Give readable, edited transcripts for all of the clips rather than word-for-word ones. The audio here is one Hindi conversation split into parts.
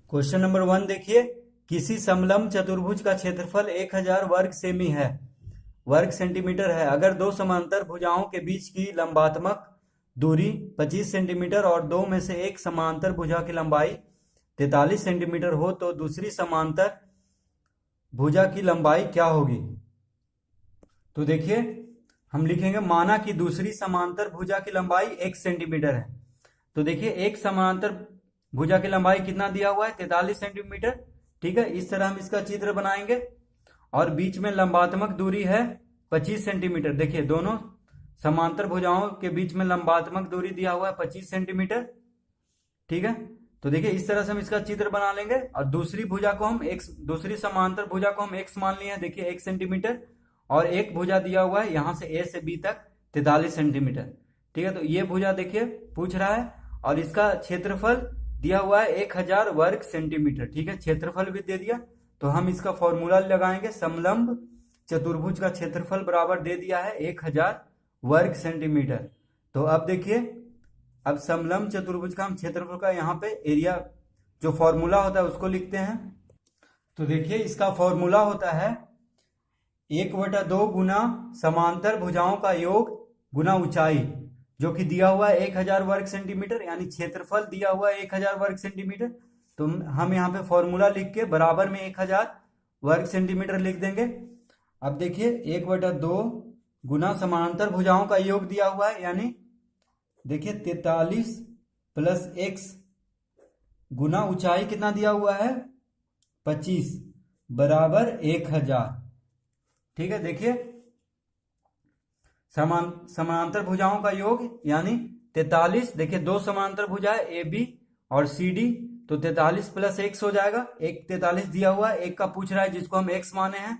क्वेश्चन नंबर 1 देखिए, किसी समलंब चतुर्भुज का क्षेत्रफल 1000 वर्ग सेमी है, वर्ग सेंटीमीटर है। अगर दो समांतर भुजाओं के बीच की लंबात्मक दूरी 25 सेंटीमीटर और दो में से एक समांतर भुजा की लंबाई 43 सेंटीमीटर हो तो दूसरी समांतर भुजा की लंबाई क्या होगी। तो देखिए, हम लिखेंगे माना कि दूसरी समांतर भुजा की लंबाई 1 सेंटीमीटर है। तो देखिए, एक समांतर भुजा की लंबाई कितना दिया हुआ है, 43 सेंटीमीटर। ठीक है, इस तरह हम इसका चित्र बनाएंगे और बीच में लंबात्मक दूरी है 25 सेंटीमीटर। देखिए, दोनों समांतर भुजाओं के बीच में लंबात्मक दूरी दिया हुआ है 25 सेंटीमीटर। ठीक है, तो देखिए इस तरह से हम इसका चित्र बना लेंगे और दूसरी समांतर भुजा को हम x मान लिए हैं। देखिए 1 सेंटीमीटर और एक भुजा दिया हुआ है यहां से a से b तक 43 सेंटीमीटर। ठीक है, तो ये भुजा देखिए पूछ रहा है और इसका क्षेत्रफल दिया हुआ है 1000 वर्ग सेंटीमीटर। ठीक है, क्षेत्रफल भी दे दिया तो हम इसका फॉर्मूला लगाएंगे। समलंब चतुर्भुज का क्षेत्रफल बराबर दे दिया है 1000 वर्ग सेंटीमीटर। तो अब देखिए, अब समलंब चतुर्भुज का हम क्षेत्रफल का यहाँ पे एरिया जो फॉर्मूला होता है उसको लिखते हैं। तो देखिए, इसका फॉर्मूला होता है 1/2 गुना समांतर भुजाओं का योग गुना ऊंचाई, जो कि दिया हुआ है 1000 वर्ग सेंटीमीटर, यानी क्षेत्रफल दिया हुआ है 1000 वर्ग सेंटीमीटर। तो हम यहाँ पे फॉर्मूला लिख के बराबर में 1000 वर्ग सेंटीमीटर लिख देंगे। अब देखिए 1/2 गुना समांतर भुजाओं का योग दिया हुआ है, यानी देखिए 43 प्लस x गुना ऊंचाई कितना दिया हुआ है 25 बराबर 1000। ठीक है, देखिए समांतर भुजाओं का योग यानी 43। देखिए दो समांतर भुजा है ए बी और सी डी, तो 43 प्लस x हो जाएगा। एक 43 दिया हुआ है, एक का पूछ रहा है जिसको हम x माने हैं।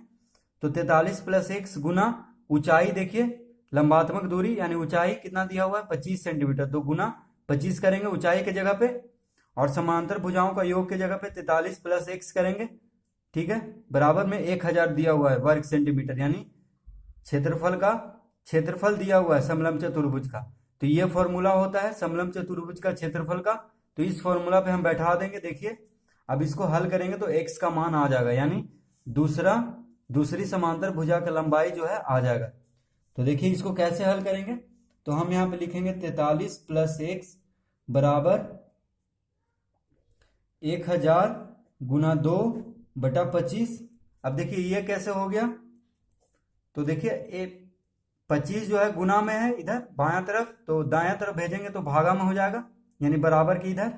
तो 43 प्लस x गुना ऊंचाई, देखिए लंबात्मक दूरी यानी ऊंचाई कितना दिया हुआ है 25 सेंटीमीटर, तो गुना 25 करेंगे ऊंचाई के जगह पे और समांतर भुजाओं का योग के जगह पे 43 प्लस x करेंगे। ठीक है, बराबर में 1000 दिया हुआ है वर्ग सेंटीमीटर, यानी क्षेत्रफल दिया हुआ है समलंब चतुर्भुज का। तो ये फॉर्मूला होता है समलंब चतुर्भुज का क्षेत्रफल का। तो इस फॉर्मूला पे हम बैठा देंगे। देखिए अब इसको हल करेंगे तो x का मान आ जाएगा, यानी दूसरी समांतर भुजा का लंबाई जो है आ जाएगा। तो देखिए इसको कैसे हल करेंगे, तो हम यहाँ पे लिखेंगे 43 प्लस x बराबर 1000 गुना 2/25। अब देखिए ये कैसे हो गया, तो देखिए 25 जो है गुना में है इधर बायां तरफ, तो दायां तरफ भेजेंगे तो भागा में हो जाएगा, यानी बराबर की इधर।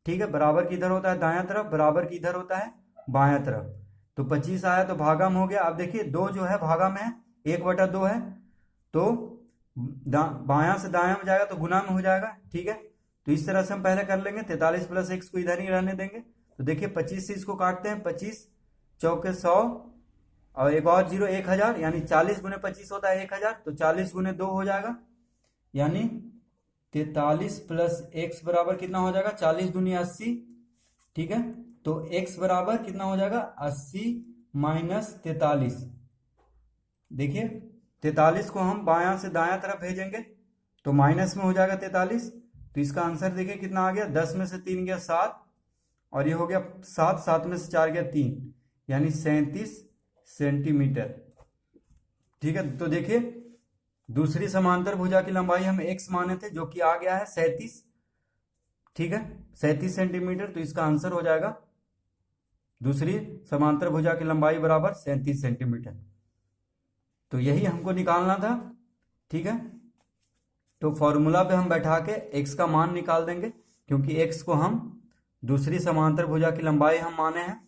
ठीक है, बराबर की इधर होता है दायां तरफ, बराबर की इधर होता है बायां तरफ। तो 25 आया तो भागा में हो गया। अब देखिए 2 जो है भागा में है, 1/2 है, तो बायां से दायां में जाएगा तो गुना में हो जाएगा। ठीक है, तो इस तरह से हम पहले कर लेंगे। 43 प्लस x को इधर ही रहने देंगे। तो देखिए 25 से इसको काटते हैं, 25 चौके 100 और एक और 0 1000, यानी 40 गुने 25 होता है 1000, तो 40 गुने 2 हो जाएगा, यानी 43 प्लस x बराबर कितना हो जाएगा 40 दूनी 80। ठीक है, तो x बराबर कितना हो जाएगा 80 माइनस 43। देखिए 43 को हम बायां से दायां तरफ भेजेंगे तो माइनस में हो जाएगा 43। तो इसका आंसर देखिए कितना आ गया, 10 में से 3 गया 7 और ये हो गया 7 में से 4 गया 3, यानी 37 सेंटीमीटर। ठीक है, तो देखिए दूसरी समांतर भुजा की लंबाई हम x माने थे जो कि आ गया है 37। ठीक है, 37 सेंटीमीटर। तो इसका आंसर हो जाएगा दूसरी समांतर भुजा की लंबाई बराबर 37 सेंटीमीटर। तो यही हमको निकालना था। ठीक है, तो फॉर्मूला पे हम बैठा के x का मान निकाल देंगे, क्योंकि x को हम दूसरी समांतर भुजा की लंबाई हम माने हैं।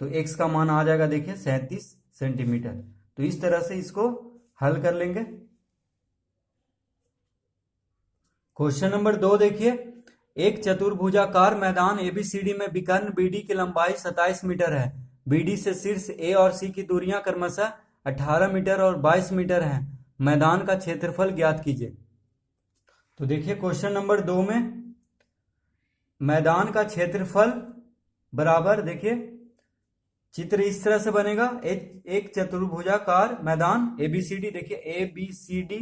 तो x का मान आ जाएगा देखिए 37 सेंटीमीटर। तो इस तरह से इसको हल कर लेंगे। क्वेश्चन नंबर 2 देखिए, एक चतुर्भुजाकार मैदान एबीसीडी में विकर्ण बीडी की लंबाई 27 मीटर है। बीडी से शीर्ष ए और सी की दूरियां क्रमशः 18 मीटर और 22 मीटर हैं। मैदान का क्षेत्रफल ज्ञात कीजिए। तो देखिए क्वेश्चन नंबर 2 में मैदान का क्षेत्रफल बराबर, देखिए चित्र इस तरह से बनेगा। एक चतुर्भुजाकार मैदान एबीसीडी, देखिए ABCD,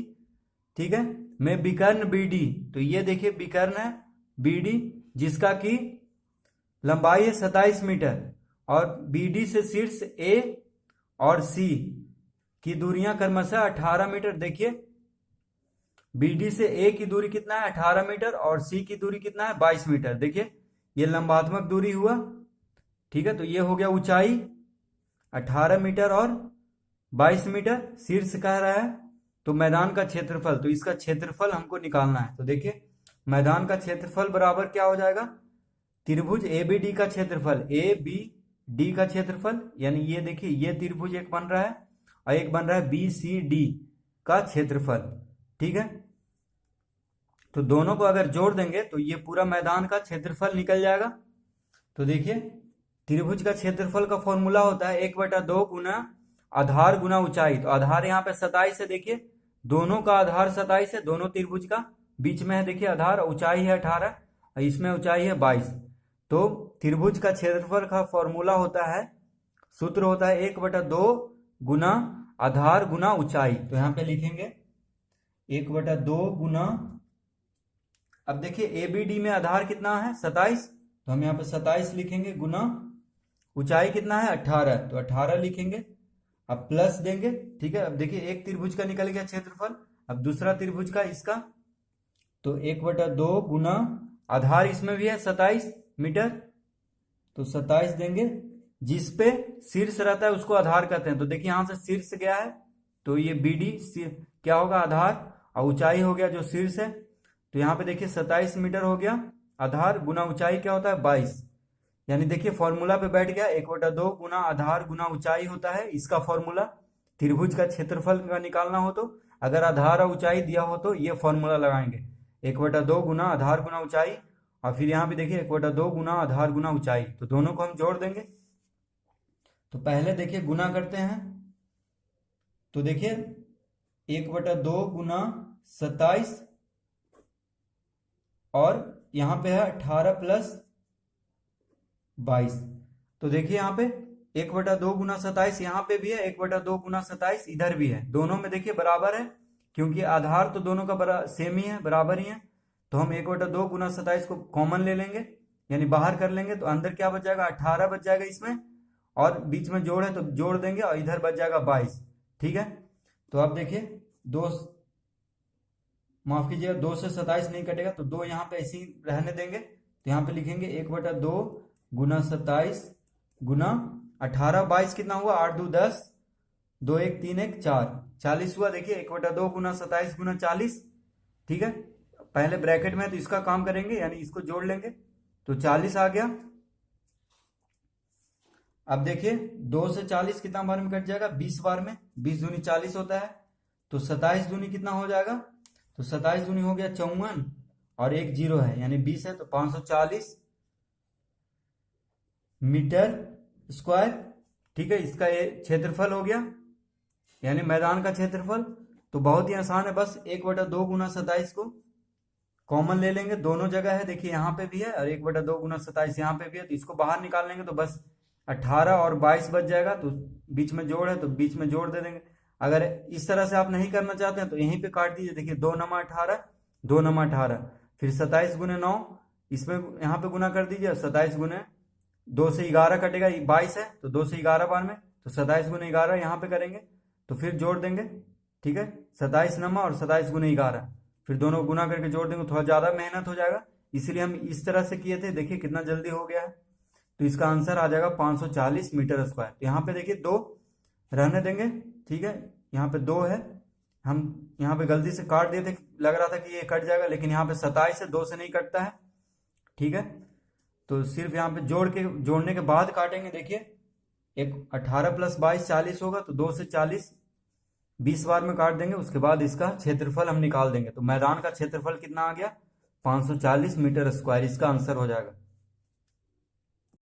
ठीक है, में विकर्ण बीडी। तो ये देखिए विकर्ण है बीडी, जिसका कि लंबाई है 27 मीटर और BD से शीर्ष A और C की दूरियां क्रमशः 18 मीटर। देखिए BD से A की दूरी कितना है 18 मीटर और C की दूरी कितना है 22 मीटर। देखिए ये लंबात्मक दूरी हुआ, ठीक है। तो ये हो गया ऊंचाई 18 मीटर और 22 मीटर। शीर्ष कह रहा है तो मैदान का क्षेत्रफल, तो इसका क्षेत्रफल हमको निकालना है। तो देखिए मैदान का क्षेत्रफल बराबर क्या हो जाएगा, त्रिभुज ABD का क्षेत्रफल, ABD का क्षेत्रफल, यानी ये देखिए ये त्रिभुज एक बन रहा है और एक बन रहा है BCD का क्षेत्रफल, ठीक है। तो दोनों को अगर जोड़ देंगे तो ये पूरा मैदान का क्षेत्रफल निकल जाएगा। तो देखिए त्रिभुज का क्षेत्रफल का फॉर्मूला होता है 1/2 गुना आधार गुना ऊंचाई। तो आधार यहाँ पे 27 है, देखिए दोनों का आधार 27 है, दोनों त्रिभुज का बीच में है, देखिए आधार, ऊंचाई है 18 और इसमें ऊंचाई है 22। तो त्रिभुज का क्षेत्रफल का फॉर्मूला होता है, सूत्र होता है 1/2 गुना आधार गुना ऊंचाई। तो यहाँ पे लिखेंगे 1/2 गुना, अब देखिए ABD में आधार कितना है 27, तो हम यहाँ पे 27 लिखेंगे गुना ऊंचाई कितना है 18, तो 18 लिखेंगे। अब प्लस देंगे, ठीक है। अब देखिए एक त्रिभुज का निकल गया क्षेत्रफल, अब दूसरा त्रिभुज का इसका, तो 1/2 गुना आधार इसमें भी है 27 मीटर, तो 27 देंगे। जिस पे शीर्ष रहता है उसको आधार कहते हैं। तो देखिए यहां से शीर्ष गया है तो ये BD क्या होगा आधार, और ऊंचाई हो गया जो शीर्ष है। तो यहाँ पे देखिए 27 मीटर हो गया आधार गुना ऊंचाई क्या होता है 22, यानी देखिए फॉर्मूला पे बैठ गया 1/2 गुना आधार गुना ऊंचाई होता है इसका फॉर्मूला। त्रिभुज का क्षेत्रफल का निकालना हो तो अगर आधार और ऊंचाई दिया हो तो ये फॉर्मूला लगाएंगे 1/2 गुना आधार गुना ऊंचाई, और फिर यहाँ पे देखिए 1/2 गुना आधार गुना ऊंचाई। तो दोनों को हम जोड़ देंगे। तो पहले देखिए गुना करते हैं, तो देखिए 1/2 गुना 27 और यहाँ पे है 18 प्लस 22। तो देखिए यहाँ पे 1/2 गुना 27 यहाँ पे भी है, 1/2 गुना 27 इधर भी है, दोनों में देखिए बराबर है क्योंकि आधार तो दोनों का सेम ही है, बराबर ही है। तो हम 1/2 गुना 27 को कॉमन ले लेंगे, यानी बाहर कर लेंगे, तो अंदर क्या बच जाएगा 18 बच जाएगा इसमें, और बीच में जोड़ है तो जोड़ देंगे और इधर बच जाएगा 22, ठीक है। तो अब देखिए माफ कीजिएगा 2 से 27 नहीं कटेगा तो 2 यहाँ पे ऐसे ही रहने देंगे। तो यहाँ पे लिखेंगे 1/2 गुना 27 गुना 18, 22 कितना हुआ 8 2 10, 2 1 3 1 4, 40 हुआ। देखिए 1/2 गुना 27 गुना 40, ठीक है। पहले ब्रैकेट में है तो इसका काम करेंगे, यानी इसको जोड़ लेंगे, तो 40 आ गया। अब देखिए 2 से 40 कितना बार में कट जाएगा 20 बार में, 20 दूनी 40 होता है, तो 27 दूनी कितना हो जाएगा, तो 27 दूनी हो गया 54 और एक 0 है यानी 20 है, तो 540 मीटर स्क्वायर, ठीक है। इसका ये क्षेत्रफल हो गया, यानी मैदान का क्षेत्रफल। तो बहुत ही आसान है, बस 1/2 गुना 27 को कॉमन ले लेंगे, दोनों जगह है, देखिए यहाँ पे भी है और 1/2 गुना 27 यहाँ पे भी है, तो इसको बाहर निकाल लेंगे तो बस 18 और 22 बच जाएगा। तो बीच में जोड़ है तो बीच में जोड़ दे देंगे। अगर इस तरह से आप नहीं करना चाहते हैं तो यहीं पे काट दीजिए, देखिए 2 नमा 18, 2 नमा 18, फिर 27 गुने 9 इसमें यहाँ पे गुना कर दीजिए, 27 गुने 2 से 11 कटेगा, 22 है तो 2 से 11 बार में, तो 27 गुने 11 यहाँ पे करेंगे, तो फिर जोड़ देंगे, ठीक है। 27 नमा और 27 गुने 11, फिर दोनों गुना करके जोड़ देंगे, थोड़ा ज़्यादा मेहनत हो जाएगा, इसलिए हम इस तरह से किए थे। देखिए कितना जल्दी हो गया है। तो इसका आंसर आ जाएगा 540 मीटर स्क्वायर। तो यहाँ पे देखिए 2 रहने देंगे, ठीक है। यहाँ पे 2 है, हम यहाँ पे गलती से काट दिए थे, लग रहा था कि ये कट जाएगा, लेकिन यहाँ पे 27 है, 2 से नहीं कटता है, ठीक है। तो सिर्फ यहाँ पे जोड़ने के बाद काटेंगे। देखिए एक 18 प्लस 22 40 होगा, तो 2 से 40 20 बार में काट देंगे, उसके बाद इसका क्षेत्रफल हम निकाल देंगे। तो मैदान का क्षेत्रफल कितना आ गया 540 मीटर स्क्वायर, इसका आंसर हो जाएगा।